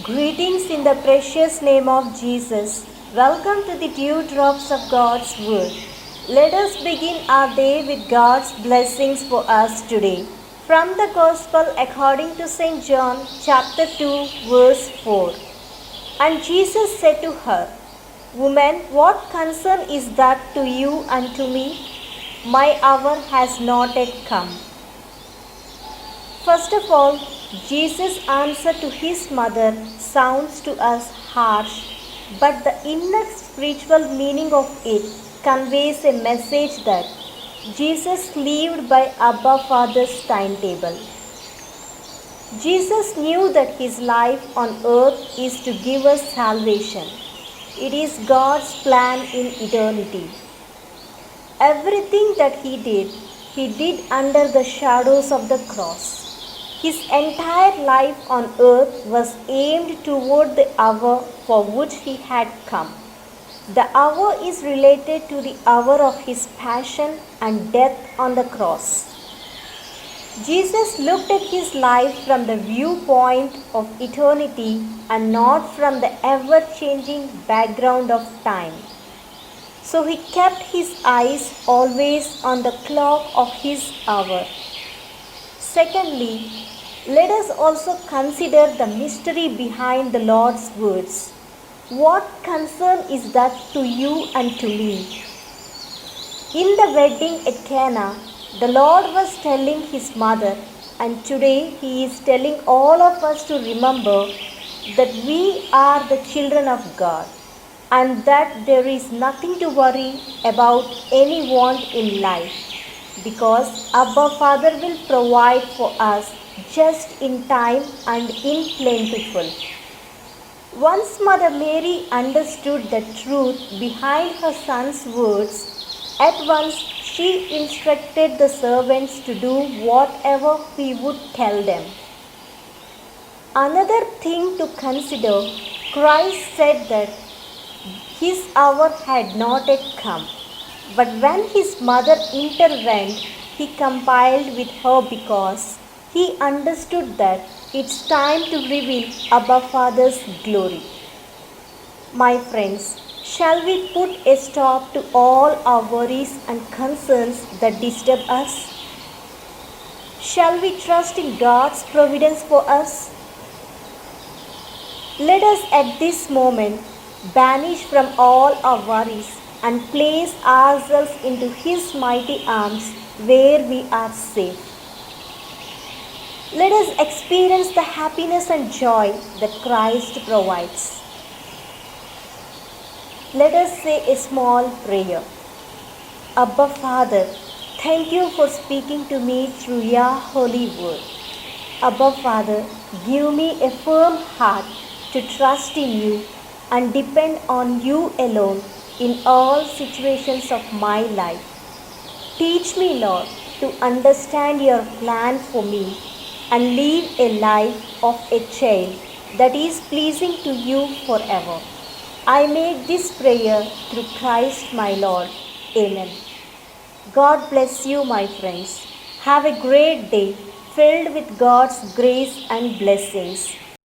Greetings in the precious name of Jesus. Welcome to the dew drops of God's Word. Let us begin our day with God's blessings for us today. From the Gospel according to St. John, chapter 2, verse 4. And Jesus said to her, Woman, what concern is that to you and to me? My hour has not yet come. First of all, Jesus' answer to his mother sounds to us harsh, but the inner spiritual meaning of it conveys a message that Jesus lived by Abba Father's timetable. Jesus knew that his life on earth is to give us salvation. It is God's plan in eternity. Everything that he did under the shadows of the cross. His entire life on earth was aimed toward the hour for which he had come. The hour is related to the hour of his passion and death on the cross. Jesus looked at his life from the viewpoint of eternity and not from the ever-changing background of time. So he kept his eyes always on the clock of his hour. Secondly, let us also consider the mystery behind the Lord's words. What concern is that to you and to me? In the wedding at Cana, the Lord was telling his mother, and today he is telling all of us to remember that we are the children of God and that there is nothing to worry about any want in life, because Abba Father will provide for us just in time and in plentiful. Once Mother Mary understood the truth behind her son's words, at once she instructed the servants to do whatever he would tell them. Another thing to consider, Christ said that his hour had not yet come. But when his mother intervened, he complied with her because he understood that it's time to reveal Abba Father's glory. My friends, shall we put a stop to all our worries and concerns that disturb us? Shall we trust in God's providence for us? Let us at this moment banish from all our worries and place ourselves into his mighty arms where we are safe. Let us experience the happiness and joy that Christ provides. Let us say a small prayer. Abba Father, thank you for speaking to me through your holy word. Abba Father, give me a firm heart to trust in you and depend on you alone in all situations of my life. Teach me, Lord, to understand your plan for me and live a life of a child that is pleasing to you forever. I make this prayer through Christ my Lord. Amen. God bless you, my friends. Have a great day filled with God's grace and blessings.